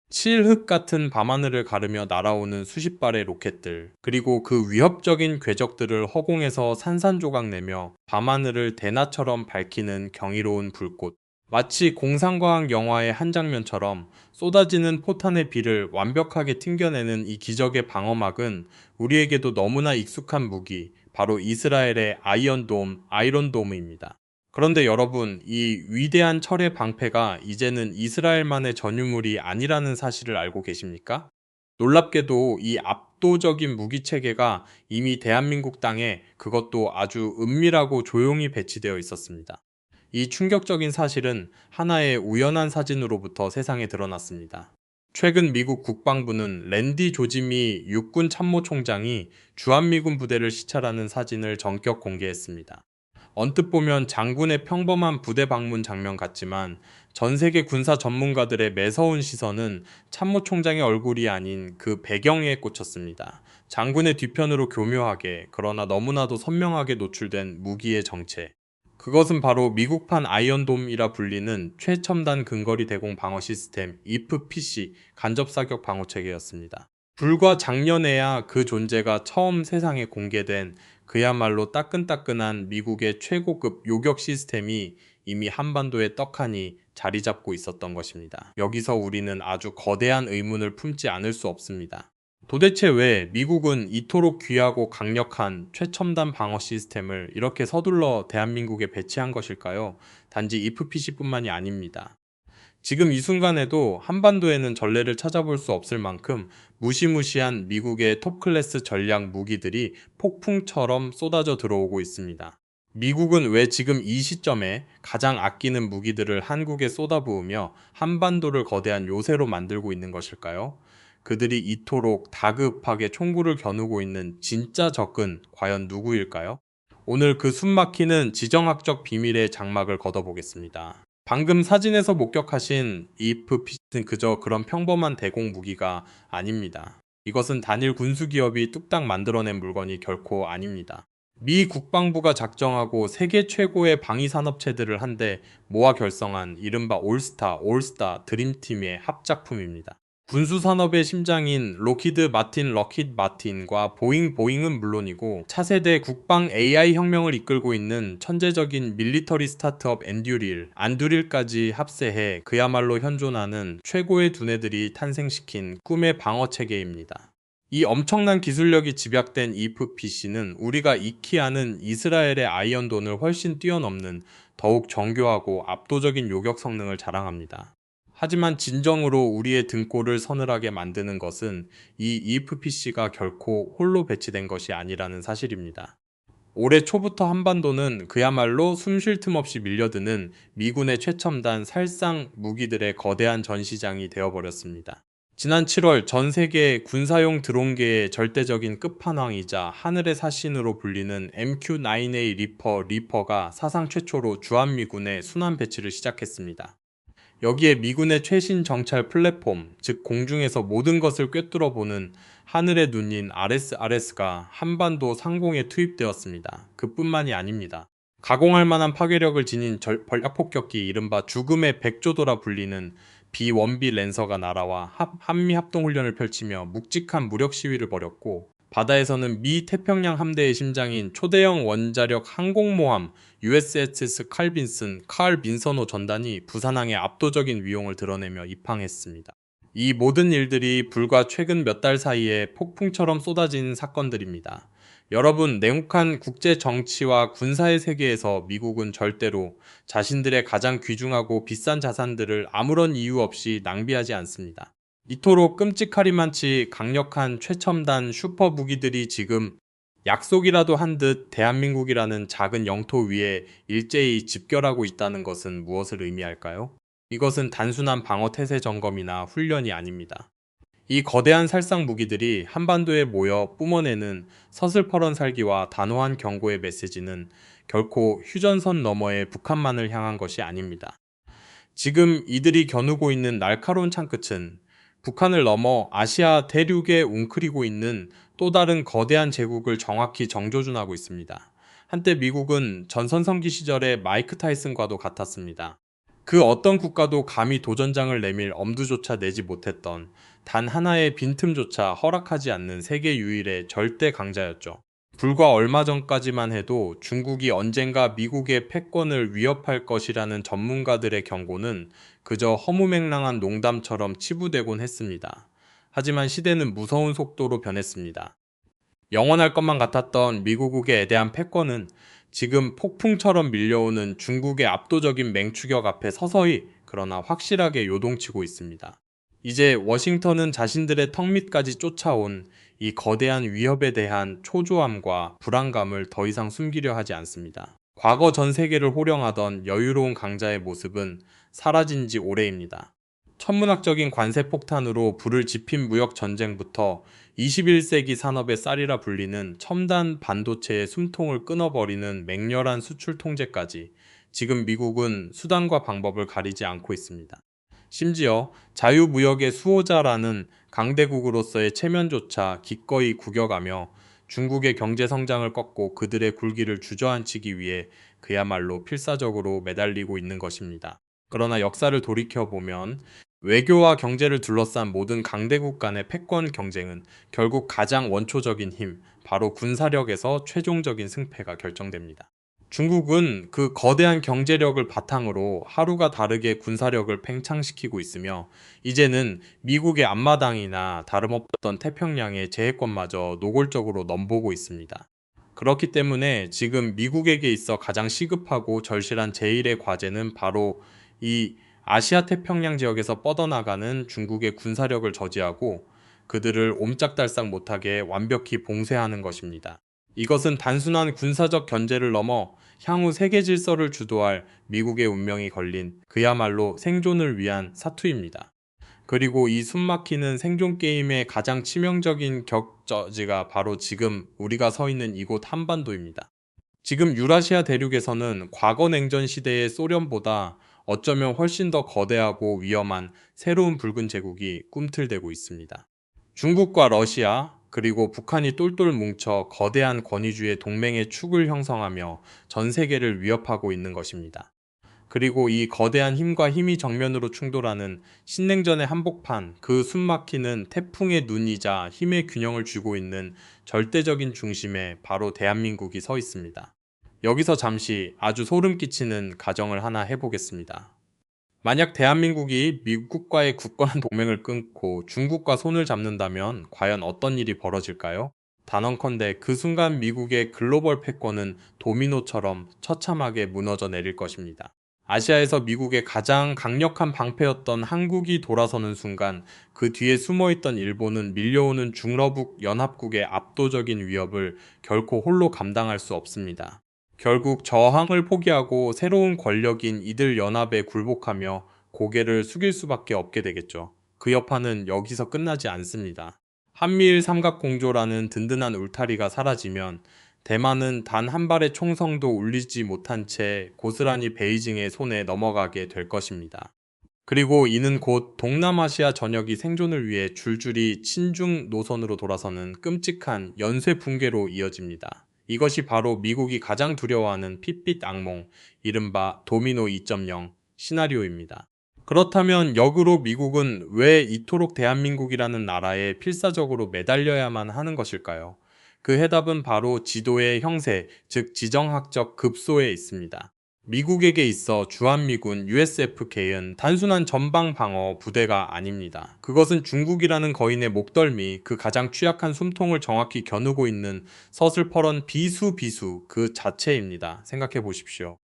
칠흑 같은 밤하늘을 가르며 날아오는 수십 발의 로켓들, 그리고 그 위협적인 궤적들을 허공에서 산산조각 내며 밤하늘을 대낮처럼 밝히는 경이로운 불꽃. 마치 공상과학 영화의 한 장면처럼 쏟아지는 포탄의 비를 완벽하게 튕겨내는 이 기적의 방어막은 우리에게도 너무나 익숙한 무기, 바로 이스라엘의 아이언돔입니다. 그런데 여러분, 이 위대한 철의 방패가 이제는 이스라엘만의 전유물이 아니라는 사실을 알고 계십니까? 놀랍게도 이 압도적인 무기 체계가 이미 대한민국 땅에, 그것도 아주 은밀하고 조용히 배치되어 있었습니다. 이 충격적인 사실은 하나의 우연한 사진으로부터 세상에 드러났습니다. 최근 미국 국방부는 랜디 조지미 육군 참모총장이 주한미군 부대를 시찰하는 사진을 전격 공개했습니다. 언뜻 보면 장군의 평범한 부대 방문 장면 같지만 전 세계 군사 전문가들의 매서운 시선은 참모총장의 얼굴이 아닌 그 배경에 꽂혔습니다. 장군의 뒤편으로 교묘하게, 그러나 너무나도 선명하게 노출된 무기의 정체. 그것은 바로 미국판 아이언돔이라 불리는 최첨단 근거리 대공 방어 시스템 IF-PC 간접사격 방어체계였습니다. 불과 작년에야 그 존재가 처음 세상에 공개된 그야말로 따끈따끈한 미국의 최고급 요격 시스템이 이미 한반도에 떡하니 자리 잡고 있었던 것입니다. 여기서 우리는 아주 거대한 의문을 품지 않을 수 없습니다. 도대체 왜 미국은 이토록 귀하고 강력한 최첨단 방어 시스템을 이렇게 서둘러 대한민국에 배치한 것일까요? 단지 IF-PC뿐만이 아닙니다. 지금 이 순간에도 한반도에는 전례를 찾아볼 수 없을 만큼 무시무시한 미국의 톱클래스 전략 무기들이 폭풍처럼 쏟아져 들어오고 있습니다. 미국은 왜 지금 이 시점에 가장 아끼는 무기들을 한국에 쏟아부으며 한반도를 거대한 요새로 만들고 있는 것일까요? 그들이 이토록 다급하게 총구를 겨누고 있는 진짜 적은 과연 누구일까요? 오늘 그 숨막히는 지정학적 비밀의 장막을 걷어보겠습니다. 방금 사진에서 목격하신 IF-PC는 그저 그런 평범한 대공 무기가 아닙니다. 이것은 단일 군수기업이 뚝딱 만들어낸 물건이 결코 아닙니다. 미 국방부가 작정하고 세계 최고의 방위산업체들을 한데 모아 결성한 이른바 올스타 드림팀의 합작품입니다. 군수산업의 심장인 록히드 마틴과 보잉은 물론이고 차세대 국방 AI 혁명을 이끌고 있는 천재적인 밀리터리 스타트업 안듀릴까지 합세해 그야말로 현존하는 최고의 두뇌들이 탄생시킨 꿈의 방어체계입니다. 이 엄청난 기술력이 집약된 IF-PC는 우리가 익히 아는 이스라엘의 아이언돈을 훨씬 뛰어넘는 더욱 정교하고 압도적인 요격 성능을 자랑합니다. 하지만 진정으로 우리의 등골을 서늘하게 만드는 것은 이 IF-PC가 결코 홀로 배치된 것이 아니라는 사실입니다. 올해 초부터 한반도는 그야말로 숨 쉴 틈 없이 밀려드는 미군의 최첨단 살상 무기들의 거대한 전시장이 되어버렸습니다. 지난 7월 전 세계 군사용 드론계의 절대적인 끝판왕이자 하늘의 사신으로 불리는 MQ-9A 리퍼가 사상 최초로 주한미군에 순환 배치를 시작했습니다. 여기에 미군의 최신 정찰 플랫폼, 즉 공중에서 모든 것을 꿰뚫어보는 하늘의 눈인 RSRS가 한반도 상공에 투입되었습니다. 그뿐만이 아닙니다. 가공할 만한 파괴력을 지닌 전략폭격기 이른바 죽음의 백조도라 불리는 B-1B 랜서가 날아와 한미 합동훈련을 펼치며 묵직한 무력 시위를 벌였고, 바다에서는 미 태평양 함대의 심장인 초대형 원자력 항공모함 USS 칼 빈선호 전단이 부산항의 압도적인 위용을 드러내며 입항했습니다. 이 모든 일들이 불과 최근 몇 달 사이에 폭풍처럼 쏟아진 사건들입니다. 여러분, 냉혹한 국제 정치와 군사의 세계에서 미국은 절대로 자신들의 가장 귀중하고 비싼 자산들을 아무런 이유 없이 낭비하지 않습니다. 이토록 끔찍하리만치 강력한 최첨단 슈퍼 무기들이 지금 약속이라도 한 듯 대한민국이라는 작은 영토 위에 일제히 집결하고 있다는 것은 무엇을 의미할까요? 이것은 단순한 방어 태세 점검이나 훈련이 아닙니다. 이 거대한 살상 무기들이 한반도에 모여 뿜어내는 서슬퍼런 살기와 단호한 경고의 메시지는 결코 휴전선 너머의 북한만을 향한 것이 아닙니다. 지금 이들이 겨누고 있는 날카로운 창끝은 북한을 넘어 아시아 대륙에 웅크리고 있는 또 다른 거대한 제국을 정확히 정조준하고 있습니다. 한때 미국은 전선성기 시절의 마이크 타이슨과도 같았습니다. 그 어떤 국가도 감히 도전장을 내밀 엄두조차 내지 못했던, 단 하나의 빈틈조차 허락하지 않는 세계 유일의 절대 강자였죠. 불과 얼마 전까지만 해도 중국이 언젠가 미국의 패권을 위협할 것이라는 전문가들의 경고는 그저 허무맹랑한 농담처럼 치부되곤 했습니다. 하지만 시대는 무서운 속도로 변했습니다. 영원할 것만 같았던 미국에 대한 패권은 지금 폭풍처럼 밀려오는 중국의 압도적인 맹추격 앞에 서서히, 그러나 확실하게 요동치고 있습니다. 이제 워싱턴은 자신들의 턱 밑까지 쫓아온 이 거대한 위협에 대한 초조함과 불안감을 더 이상 숨기려 하지 않습니다. 과거 전 세계를 호령하던 여유로운 강자의 모습은 사라진 지 오래입니다. 천문학적인 관세 폭탄으로 불을 지핀 무역 전쟁부터 21세기 산업의 쌀이라 불리는 첨단 반도체의 숨통을 끊어버리는 맹렬한 수출 통제까지, 지금 미국은 수단과 방법을 가리지 않고 있습니다. 심지어 자유무역의 수호자라는 강대국으로서의 체면조차 기꺼이 구겨가며 중국의 경제 성장을 꺾고 그들의 굴기를 주저앉히기 위해 그야말로 필사적으로 매달리고 있는 것입니다. 그러나 역사를 돌이켜보면 외교와 경제를 둘러싼 모든 강대국 간의 패권 경쟁은 결국 가장 원초적인 힘, 바로 군사력에서 최종적인 승패가 결정됩니다. 중국은 그 거대한 경제력을 바탕으로 하루가 다르게 군사력을 팽창시키고 있으며, 이제는 미국의 앞마당이나 다름없던 태평양의 제해권마저 노골적으로 넘보고 있습니다. 그렇기 때문에 지금 미국에게 있어 가장 시급하고 절실한 제1의 과제는 바로 이 아시아 태평양 지역에서 뻗어나가는 중국의 군사력을 저지하고 그들을 옴짝달싹 못하게 완벽히 봉쇄하는 것입니다. 이것은 단순한 군사적 견제를 넘어 향후 세계 질서를 주도할 미국의 운명이 걸린 그야말로 생존을 위한 사투입니다. 그리고 이 숨막히는 생존 게임의 가장 치명적인 격저지가 바로 지금 우리가 서 있는 이곳 한반도입니다. 지금 유라시아 대륙에서는 과거 냉전 시대의 소련보다 어쩌면 훨씬 더 거대하고 위험한 새로운 붉은 제국이 꿈틀대고 있습니다. 중국과 러시아, 그리고 북한이 똘똘 뭉쳐 거대한 권위주의 동맹의 축을 형성하며 전 세계를 위협하고 있는 것입니다. 그리고 이 거대한 힘과 힘이 정면으로 충돌하는 신냉전의 한복판, 그 숨막히는 태풍의 눈이자 힘의 균형을 쥐고 있는 절대적인 중심에 바로 대한민국이 서 있습니다. 여기서 잠시 아주 소름 끼치는 가정을 하나 해보겠습니다. 만약 대한민국이 미국과의 굳건한 동맹을 끊고 중국과 손을 잡는다면 과연 어떤 일이 벌어질까요? 단언컨대 그 순간 미국의 글로벌 패권은 도미노처럼 처참하게 무너져 내릴 것입니다. 아시아에서 미국의 가장 강력한 방패였던 한국이 돌아서는 순간 그 뒤에 숨어있던 일본은 밀려오는 중러북 연합국의 압도적인 위협을 결코 홀로 감당할 수 없습니다. 결국 저항을 포기하고 새로운 권력인 이들 연합에 굴복하며 고개를 숙일 수밖에 없게 되겠죠. 그 여파는 여기서 끝나지 않습니다. 한미일 삼각공조라는 든든한 울타리가 사라지면 대만은 단 한 발의 총성도 울리지 못한 채 고스란히 베이징의 손에 넘어가게 될 것입니다. 그리고 이는 곧 동남아시아 전역이 생존을 위해 줄줄이 친중 노선으로 돌아서는 끔찍한 연쇄 붕괴로 이어집니다. 이것이 바로 미국이 가장 두려워하는 핏빛 악몽, 이른바 도미노 2.0 시나리오입니다. 그렇다면 역으로 미국은 왜 이토록 대한민국이라는 나라에 필사적으로 매달려야만 하는 것일까요? 그 해답은 바로 지도의 형세, 즉 지정학적 급소에 있습니다. 미국에게 있어 주한미군 USFK는 단순한 전방방어 부대가 아닙니다. 그것은 중국이라는 거인의 목덜미, 그 가장 취약한 숨통을 정확히 겨누고 있는 서슬퍼런 비수 그 자체입니다. 생각해 보십시오.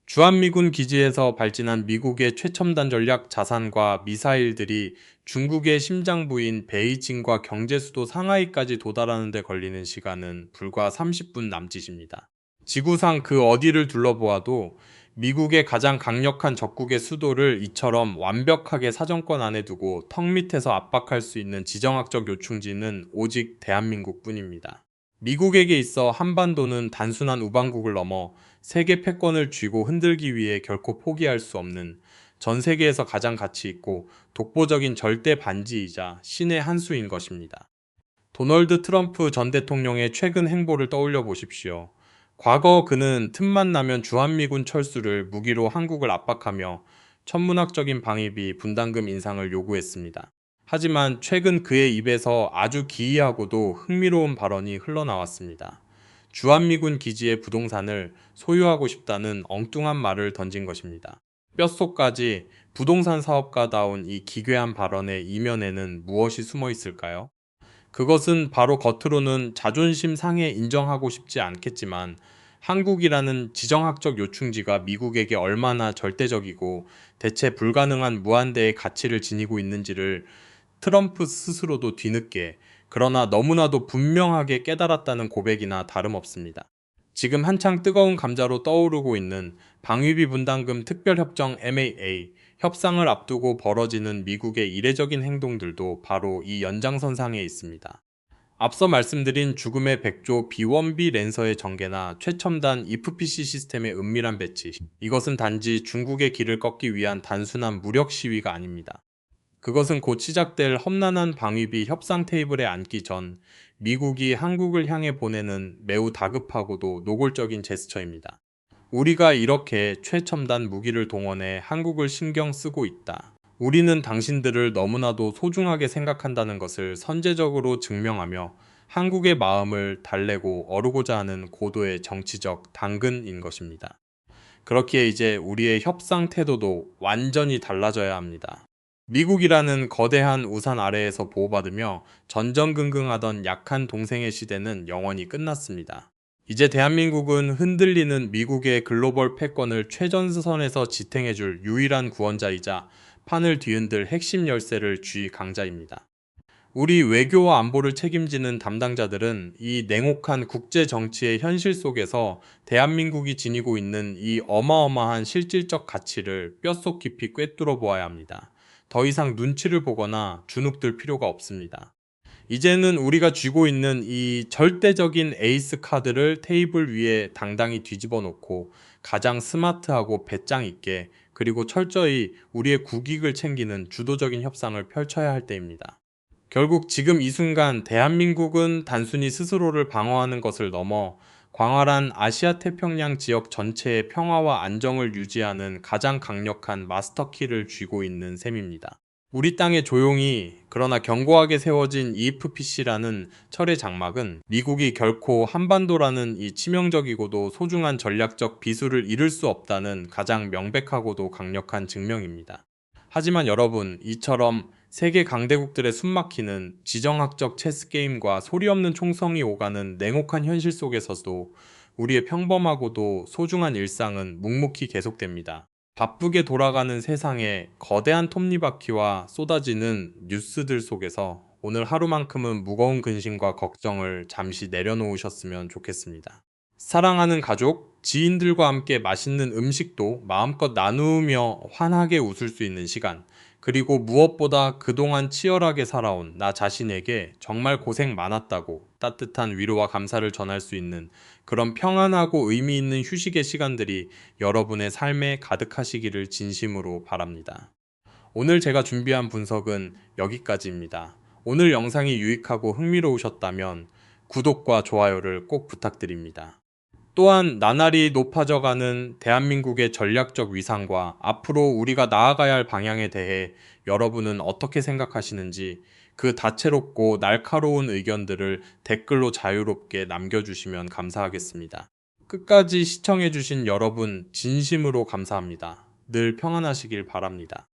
주한미군 기지에서 발진한 미국의 최첨단 전략 자산과 미사일들이 중국의 심장부인 베이징과 경제수도 상하이까지 도달하는 데 걸리는 시간은 불과 30분 남짓입니다. 지구상 그 어디를 둘러보아도 미국의 가장 강력한 적국의 수도를 이처럼 완벽하게 사정권 안에 두고 턱 밑에서 압박할 수 있는 지정학적 요충지는 오직 대한민국뿐입니다. 미국에게 있어 한반도는 단순한 우방국을 넘어 세계 패권을 쥐고 흔들기 위해 결코 포기할 수 없는, 전 세계에서 가장 가치 있고 독보적인 절대 반지이자 신의 한 수인 것입니다. 도널드 트럼프 전 대통령의 최근 행보를 떠올려 보십시오. 과거 그는 틈만 나면 주한미군 철수를 무기로 한국을 압박하며 천문학적인 방위비 분담금 인상을 요구했습니다. 하지만 최근 그의 입에서 아주 기이하고도 흥미로운 발언이 흘러나왔습니다. 주한미군 기지의 부동산을 소유하고 싶다는 엉뚱한 말을 던진 것입니다. 뼛속까지 부동산 사업가다운 이 기괴한 발언의 이면에는 무엇이 숨어 있을까요? 그것은 바로 겉으로는 자존심 상해 인정하고 싶지 않겠지만 한국이라는 지정학적 요충지가 미국에게 얼마나 절대적이고 대체 불가능한 무한대의 가치를 지니고 있는지를 트럼프 스스로도 뒤늦게, 그러나 너무나도 분명하게 깨달았다는 고백이나 다름없습니다. 지금 한창 뜨거운 감자로 떠오르고 있는 방위비 분담금 특별협정 MAA 협상을 앞두고 벌어지는 미국의 이례적인 행동들도 바로 이 연장선상에 있습니다. 앞서 말씀드린 죽음의 백조 B1B 랜서의 전개나 최첨단 IFPC 시스템의 은밀한 배치, 이것은 단지 중국의 길을 꺾기 위한 단순한 무력 시위가 아닙니다. 그것은 곧 시작될 험난한 방위비 협상 테이블에 앉기 전 미국이 한국을 향해 보내는 매우 다급하고도 노골적인 제스처입니다. 우리가 이렇게 최첨단 무기를 동원해 한국을 신경 쓰고 있다. 우리는 당신들을 너무나도 소중하게 생각한다는 것을 선제적으로 증명하며 한국의 마음을 달래고 어루고자 하는 고도의 정치적 당근인 것입니다. 그렇기에 이제 우리의 협상 태도도 완전히 달라져야 합니다. 미국이라는 거대한 우산 아래에서 보호받으며 전전긍긍하던 약한 동생의 시대는 영원히 끝났습니다. 이제 대한민국은 흔들리는 미국의 글로벌 패권을 최전선에서 지탱해줄 유일한 구원자이자 판을 뒤흔들 핵심 열쇠를 쥐 강자입니다. 우리 외교와 안보를 책임지는 담당자들은 이 냉혹한 국제 정치의 현실 속에서 대한민국이 지니고 있는 이 어마어마한 실질적 가치를 뼛속 깊이 꿰뚫어 보아야 합니다. 더 이상 눈치를 보거나 주눅들 필요가 없습니다. 이제는 우리가 쥐고 있는 이 절대적인 에이스 카드를 테이블 위에 당당히 뒤집어 놓고 가장 스마트하고 배짱 있게, 그리고 철저히 우리의 국익을 챙기는 주도적인 협상을 펼쳐야 할 때입니다. 결국 지금 이 순간 대한민국은 단순히 스스로를 방어하는 것을 넘어 광활한 아시아 태평양 지역 전체의 평화와 안정을 유지하는 가장 강력한 마스터키를 쥐고 있는 셈입니다. 우리 땅에 조용히 그러나 견고하게 세워진 EFPC라는 철의 장막은 미국이 결코 한반도라는 이 치명적이고도 소중한 전략적 비수를 잃을 수 없다는 가장 명백하고도 강력한 증명입니다. 하지만 여러분, 이처럼 세계 강대국들의 숨막히는 지정학적 체스게임과 소리 없는 총성이 오가는 냉혹한 현실 속에서도 우리의 평범하고도 소중한 일상은 묵묵히 계속됩니다. 바쁘게 돌아가는 세상에 거대한 톱니바퀴와 쏟아지는 뉴스들 속에서 오늘 하루만큼은 무거운 근심과 걱정을 잠시 내려놓으셨으면 좋겠습니다. 사랑하는 가족, 지인들과 함께 맛있는 음식도 마음껏 나누며 환하게 웃을 수 있는 시간, 그리고 무엇보다 그동안 치열하게 살아온 나 자신에게 정말 고생 많았다고 따뜻한 위로와 감사를 전할 수 있는 그런 평안하고 의미 있는 휴식의 시간들이 여러분의 삶에 가득하시기를 진심으로 바랍니다. 오늘 제가 준비한 분석은 여기까지입니다. 오늘 영상이 유익하고 흥미로우셨다면 구독과 좋아요를 꼭 부탁드립니다. 또한 나날이 높아져가는 대한민국의 전략적 위상과 앞으로 우리가 나아가야 할 방향에 대해 여러분은 어떻게 생각하시는지 그 다채롭고 날카로운 의견들을 댓글로 자유롭게 남겨주시면 감사하겠습니다. 끝까지 시청해주신 여러분 진심으로 감사합니다. 늘 평안하시길 바랍니다.